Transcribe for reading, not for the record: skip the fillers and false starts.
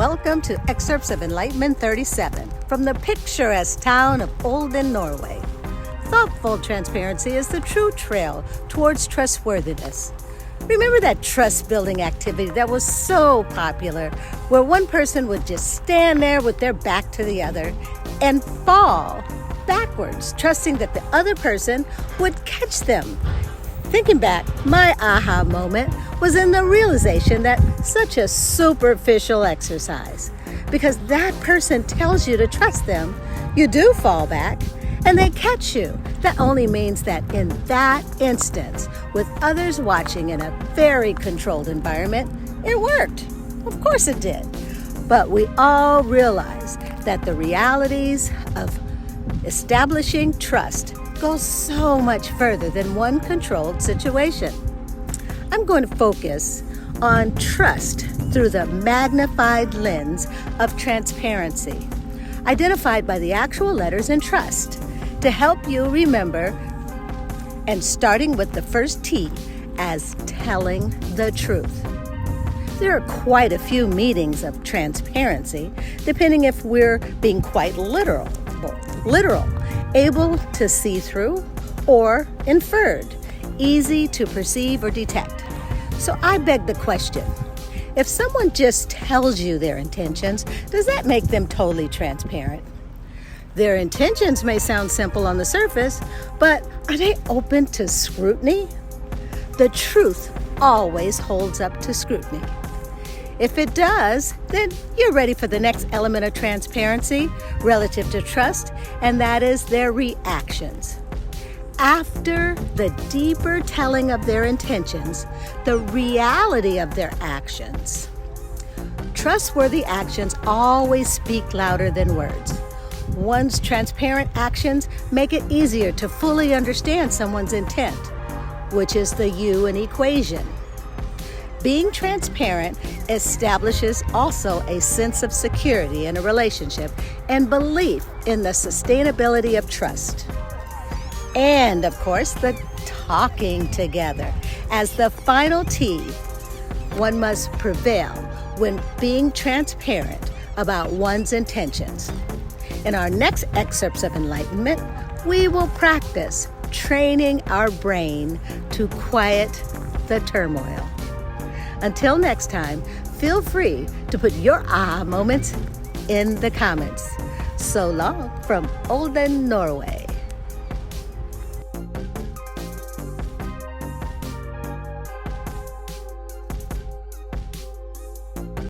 welcome to Excerpts of Enlightenment 37 from the picturesque town of Olden, Norway. Thoughtful transparency is the true trail towards trustworthiness. Remember that trust-building activity that was so popular, where one person would just stand there with their back to the other and fall backwards, trusting that the other person would catch them. Thinking back, my aha moment was in the realization that such a superficial exercise, because that person tells you to trust them, you do fall back, and they catch you. That only means that in that instance, with others watching in a very controlled environment, it worked. Of course it did. But we all realize that the realities of establishing trust go so much further than one controlled situation. I'm going to focus on trust through the magnified lens of transparency, identified by the actual letters in trust, to help you remember, and starting with the first T as telling the truth. There are quite a few meanings of transparency, depending if we're being quite literal, able to see through, or inferred, easy to perceive or detect. So I beg the question, if someone just tells you their intentions, does that make them totally transparent? Their intentions may sound simple on the surface, but are they open to scrutiny? The truth always holds up to scrutiny. If it does, then you're ready for the next element of transparency relative to trust, and that is their reactions. After the deeper telling of their intentions, the reality of their actions. Trustworthy actions always speak louder than words. One's transparent actions make it easier to fully understand someone's intent, which is the you in equation. Being transparent establishes also a sense of security in a relationship and belief in the sustainability of trust. And, of course, the talking together. As the final T, one must prevail when being transparent about one's intentions. In our next Excerpts of Enlightenment, we will practice training our brain to quiet the turmoil. Until next time, feel free to put your aha moments in the comments. So long from Olden, Norway.